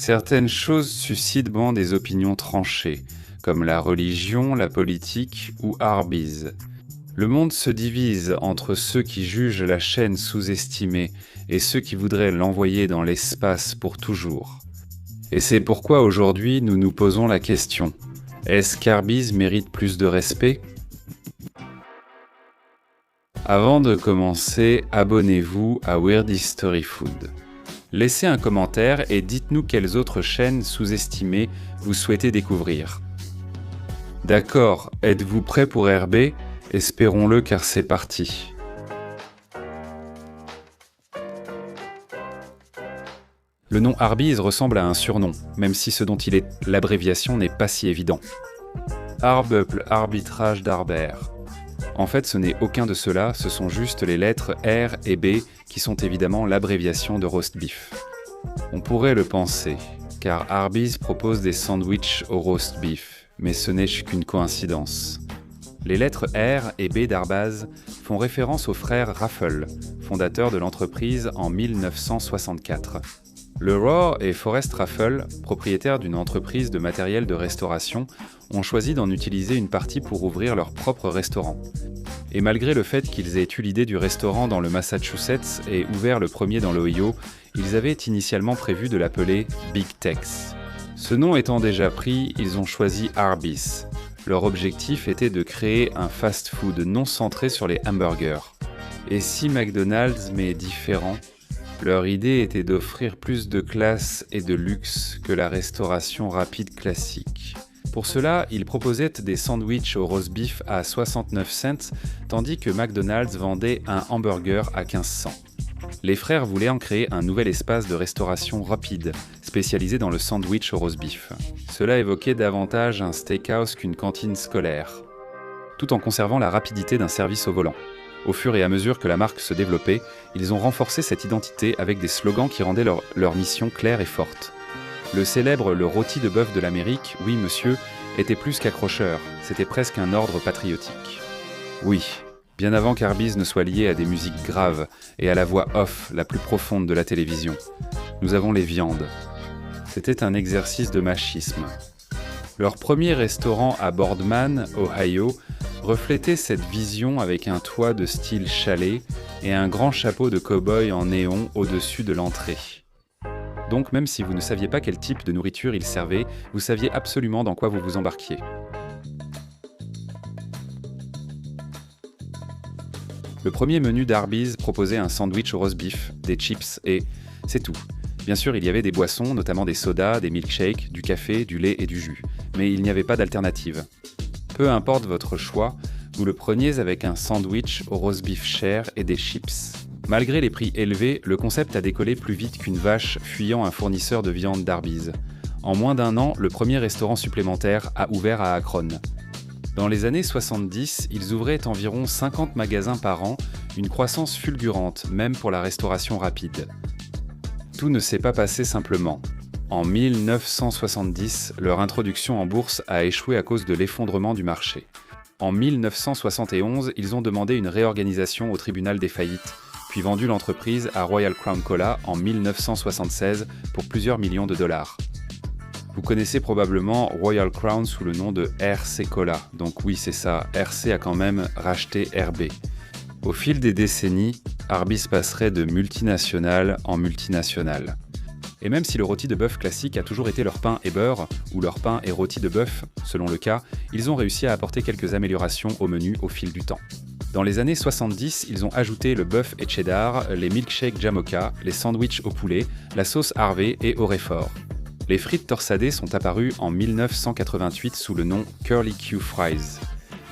Certaines choses suscitent des opinions tranchées, comme la religion, la politique ou Arby's. Le monde se divise entre ceux qui jugent la chaîne sous-estimée et ceux qui voudraient l'envoyer dans l'espace pour toujours. Et c'est pourquoi aujourd'hui nous nous posons la question, est-ce qu'Arby's mérite plus de respect ? Avant de commencer, abonnez-vous à Weird History Food. Laissez un commentaire et dites-nous quelles autres chaînes sous-estimées vous souhaitez découvrir. D'accord, êtes-vous prêts pour RB ? Espérons-le car c'est parti. Le nom Arby's ressemble à un surnom, même si ce dont il est l'abréviation n'est pas si évident. Arbuple, arbitrage d'Arbert. En fait, ce n'est aucun de ceux-là, ce sont juste les lettres R et B qui sont évidemment l'abréviation de roast beef. On pourrait le penser, car Arby's propose des sandwichs au roast beef, mais ce n'est qu'une coïncidence. Les lettres R et B d'Arby's font référence aux frères Raffles, fondateurs de l'entreprise en 1964. Le Roar et Forrest Raffles, propriétaires d'une entreprise de matériel de restauration, ont choisi d'en utiliser une partie pour ouvrir leur propre restaurant. Et malgré le fait qu'ils aient eu l'idée du restaurant dans le Massachusetts et ouvert le premier dans l'Ohio, ils avaient initialement prévu de l'appeler Big Tex. Ce nom étant déjà pris, ils ont choisi Arby's. Leur objectif était de créer un fast-food non centré sur les hamburgers. Et si McDonald's mais différent, leur idée était d'offrir plus de classe et de luxe que la restauration rapide classique. Pour cela, ils proposaient des sandwichs au roast beef à 69 cents, tandis que McDonald's vendait un hamburger à 15 cents. Les frères voulaient en créer un nouvel espace de restauration rapide, spécialisé dans le sandwich au roast beef. Cela évoquait davantage un steakhouse qu'une cantine scolaire, tout en conservant la rapidité d'un service au volant. Au fur et à mesure que la marque se développait, ils ont renforcé cette identité avec des slogans qui rendaient leur mission claire et forte. Le célèbre « Le rôti de bœuf de l'Amérique, oui monsieur », était plus qu'accrocheur, c'était presque un ordre patriotique. Oui, bien avant qu'Arby's ne soit lié à des musiques graves et à la voix off la plus profonde de la télévision. Nous avons les viandes. C'était un exercice de machisme. Leur premier restaurant à Boardman, Ohio, reflétait cette vision avec un toit de style chalet et un grand chapeau de cow-boy en néon au-dessus de l'entrée. Donc même si vous ne saviez pas quel type de nourriture il servait, vous saviez absolument dans quoi vous vous embarquiez. Le premier menu d'Arby's proposait un sandwich au roast beef, des chips et c'est tout. Bien sûr, il y avait des boissons, notamment des sodas, des milkshakes, du café, du lait et du jus. Mais il n'y avait pas d'alternative. Peu importe votre choix, vous le preniez avec un sandwich au roast beef cher et des chips. Malgré les prix élevés, le concept a décollé plus vite qu'une vache fuyant un fournisseur de viande d'Arby's. En moins d'un an, le premier restaurant supplémentaire a ouvert à Akron. Dans les années 70, ils ouvraient environ 50 magasins par an, une croissance fulgurante, même pour la restauration rapide. Tout ne s'est pas passé simplement. En 1970, leur introduction en bourse a échoué à cause de l'effondrement du marché. En 1971, ils ont demandé une réorganisation au tribunal des faillites, puis vendu l'entreprise à Royal Crown Cola en 1976 pour plusieurs millions de dollars. Vous connaissez probablement Royal Crown sous le nom de RC Cola, donc oui c'est ça, RC a quand même racheté RB. Au fil des décennies, Arby's passerait de multinationale en multinationale. Et même si le rôti de bœuf classique a toujours été leur pain et beurre, ou leur pain et rôti de bœuf, selon le cas, ils ont réussi à apporter quelques améliorations au menu au fil du temps. Dans les années 70, ils ont ajouté le bœuf et cheddar, les milkshakes Jamocha, les sandwichs au poulet, la sauce Harvey et au Raifort. Les frites torsadées sont apparues en 1988 sous le nom Curly Q Fries.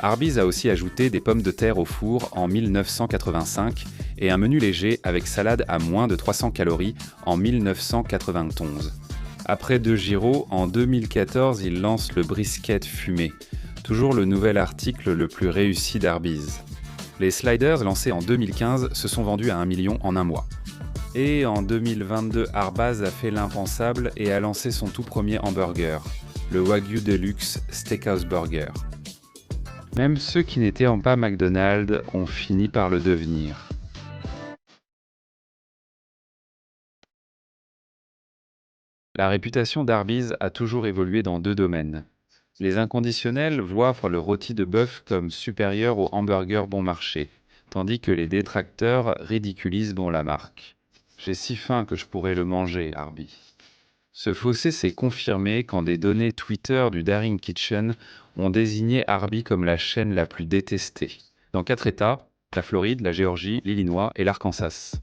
Arby's a aussi ajouté des pommes de terre au four en 1985 et un menu léger avec salade à moins de 300 calories en 1991. Après deux gyros, en 2014, ils lancent le brisket fumé, toujours le nouvel article le plus réussi d'Arby's. Les sliders lancés en 2015 se sont vendus à 1 million en un mois. Et en 2022, Arby's a fait l'impensable et a lancé son tout premier hamburger, le Wagyu Deluxe Steakhouse Burger. Même ceux qui n'étaient pas McDonald's ont fini par le devenir. La réputation d'Arby's a toujours évolué dans deux domaines. Les inconditionnels voient le rôti de bœuf comme supérieur au hamburger bon marché, tandis que les détracteurs ridiculisent la marque. J'ai si faim que je pourrais le manger, Arby's. Ce fossé s'est confirmé quand des données Twitter du Daring Kitchen ont désigné Arby comme la chaîne la plus détestée, dans 4 États, la Floride, la Géorgie, l'Illinois et l'Arkansas.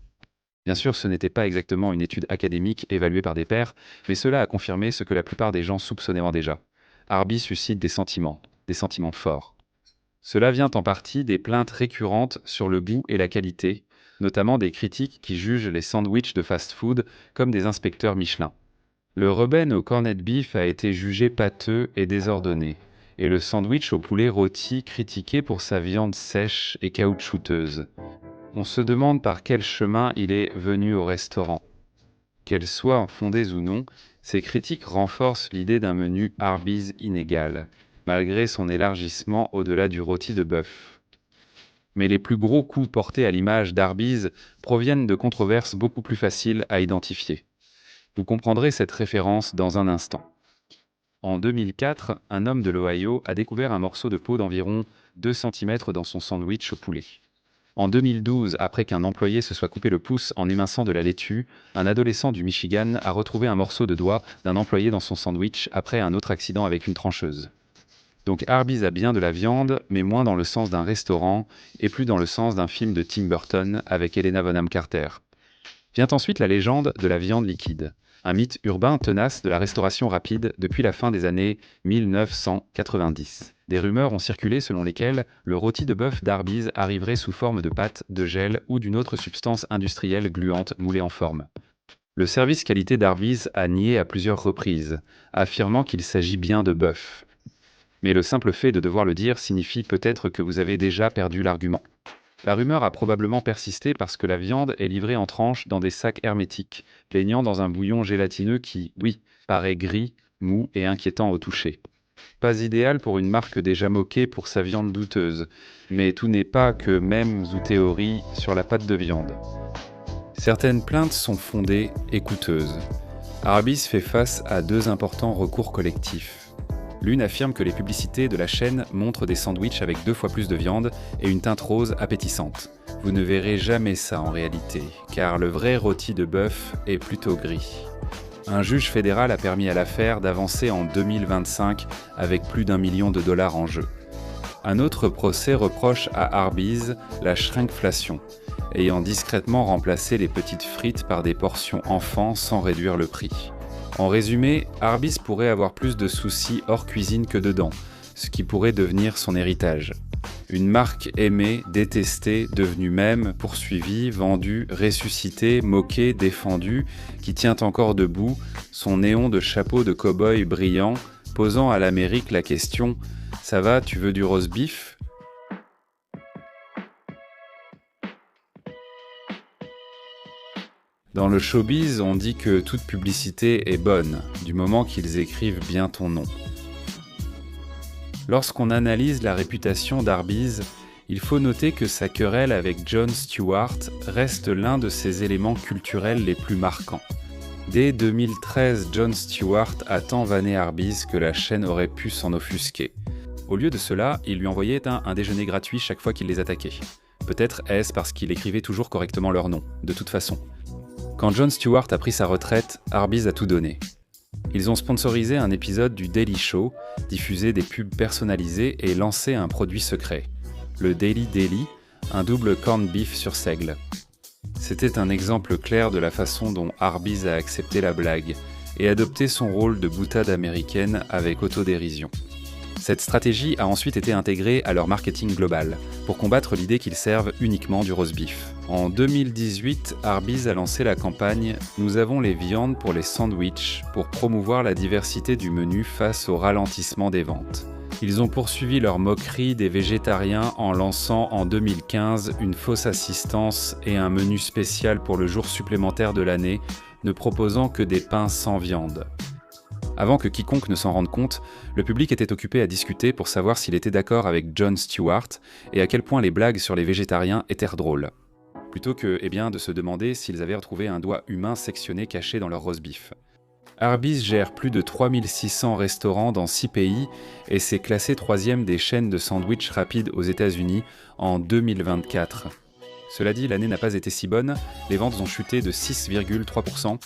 Bien sûr, ce n'était pas exactement une étude académique évaluée par des pairs, mais cela a confirmé ce que la plupart des gens soupçonnaient déjà. Arby suscite des sentiments forts. Cela vient en partie des plaintes récurrentes sur le goût et la qualité, notamment des critiques qui jugent les sandwichs de fast-food comme des inspecteurs Michelin. Le Reuben au corned beef a été jugé pâteux et désordonné, et le sandwich au poulet rôti critiqué pour sa viande sèche et caoutchouteuse. On se demande par quel chemin il est venu au restaurant. Qu'elles soient fondées ou non, ces critiques renforcent l'idée d'un menu Arby's inégal, malgré son élargissement au-delà du rôti de bœuf. Mais les plus gros coups portés à l'image d'Arby's proviennent de controverses beaucoup plus faciles à identifier. Vous comprendrez cette référence dans un instant. En 2004, un homme de l'Ohio a découvert un morceau de peau d'environ 2 cm dans son sandwich au poulet. En 2012, après qu'un employé se soit coupé le pouce en éminçant de la laitue, un adolescent du Michigan a retrouvé un morceau de doigt d'un employé dans son sandwich après un autre accident avec une trancheuse. Donc Arby's a bien de la viande, mais moins dans le sens d'un restaurant et plus dans le sens d'un film de Tim Burton avec Helena Bonham Carter. Vient ensuite la légende de la viande liquide, un mythe urbain tenace de la restauration rapide depuis la fin des années 1990. Des rumeurs ont circulé selon lesquelles le rôti de bœuf d'Arby's arriverait sous forme de pâte, de gel ou d'une autre substance industrielle gluante moulée en forme. Le service qualité d'Arby's a nié à plusieurs reprises, affirmant qu'il s'agit bien de bœuf. Mais le simple fait de devoir le dire signifie peut-être que vous avez déjà perdu l'argument. La rumeur a probablement persisté parce que la viande est livrée en tranches dans des sacs hermétiques, baignant dans un bouillon gélatineux qui, oui, paraît gris, mou et inquiétant au toucher. Pas idéal pour une marque déjà moquée pour sa viande douteuse, mais tout n'est pas que mèmes ou théories sur la pâte de viande. Certaines plaintes sont fondées et coûteuses. Arby's fait face à 2 importants recours collectifs. L'une affirme que les publicités de la chaîne montrent des sandwichs avec 2 fois plus de viande et une teinte rose appétissante. Vous ne verrez jamais ça en réalité, car le vrai rôti de bœuf est plutôt gris. Un juge fédéral a permis à l'affaire d'avancer en 2025 avec plus d'1 million de dollars en jeu. Un autre procès reproche à Arby's la shrinkflation, ayant discrètement remplacé les petites frites par des portions enfants sans réduire le prix. En résumé, Arby's pourrait avoir plus de soucis hors cuisine que dedans, ce qui pourrait devenir son héritage. Une marque aimée, détestée, devenue mème, poursuivie, vendue, ressuscitée, moquée, défendue, qui tient encore debout, son néon de chapeau de cow-boy brillant, posant à l'Amérique la question « Ça va, tu veux du roast beef ?» Dans le showbiz, on dit que toute publicité est bonne, du moment qu'ils écrivent bien ton nom. Lorsqu'on analyse la réputation d'Arby's, il faut noter que sa querelle avec Jon Stewart reste l'un de ses éléments culturels les plus marquants. Dès 2013, Jon Stewart a tant vanné Arby's que la chaîne aurait pu s'en offusquer. Au lieu de cela, il lui envoyait un déjeuner gratuit chaque fois qu'il les attaquait. Peut-être est-ce parce qu'il écrivait toujours correctement leur nom, de toute façon. Quand Jon Stewart a pris sa retraite, Arby's a tout donné. Ils ont sponsorisé un épisode du Daily Show, diffusé des pubs personnalisées et lancé un produit secret, le Daily Deli, un double corned beef sur seigle. C'était un exemple clair de la façon dont Arby's a accepté la blague et adopté son rôle de boutade américaine avec autodérision. Cette stratégie a ensuite été intégrée à leur marketing global, pour combattre l'idée qu'ils servent uniquement du roast beef. En 2018, Arby's a lancé la campagne « Nous avons les viandes pour les sandwichs » pour promouvoir la diversité du menu face au ralentissement des ventes. Ils ont poursuivi leur moquerie des végétariens en lançant en 2015 une fausse assistance et un menu spécial pour le jour supplémentaire de l'année, ne proposant que des pains sans viande. Avant que quiconque ne s'en rende compte, le public était occupé à discuter pour savoir s'il était d'accord avec Jon Stewart et à quel point les blagues sur les végétariens étaient drôles. Plutôt que de se demander s'ils avaient retrouvé un doigt humain sectionné caché dans leur roast beef. Arby's gère plus de 3600 restaurants dans 6 pays et s'est classé 3e des chaînes de sandwich rapides aux États-Unis en 2024. Cela dit, l'année n'a pas été si bonne, les ventes ont chuté de 6,3%.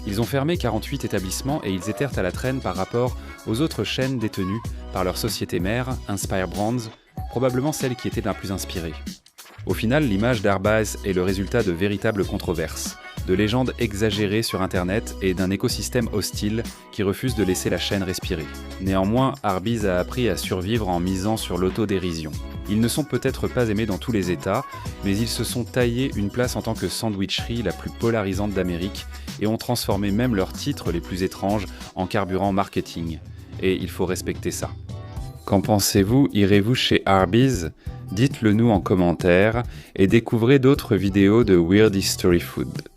Ils ont fermé 48 établissements et ils étèrent à la traîne par rapport aux autres chaînes détenues par leur société mère, Inspire Brands, probablement celle qui était la plus inspirée. Au final, l'image d'Arby's est le résultat de véritables controverses, de légendes exagérées sur Internet et d'un écosystème hostile qui refuse de laisser la chaîne respirer. Néanmoins, Arby's a appris à survivre en misant sur l'autodérision. Ils ne sont peut-être pas aimés dans tous les États, mais ils se sont taillés une place en tant que sandwicherie la plus polarisante d'Amérique et ont transformé même leurs titres les plus étranges en carburant marketing. Et il faut respecter ça. Qu'en pensez-vous? Irez-vous chez Arby's? Dites-le nous en commentaire et découvrez d'autres vidéos de Weird History Food.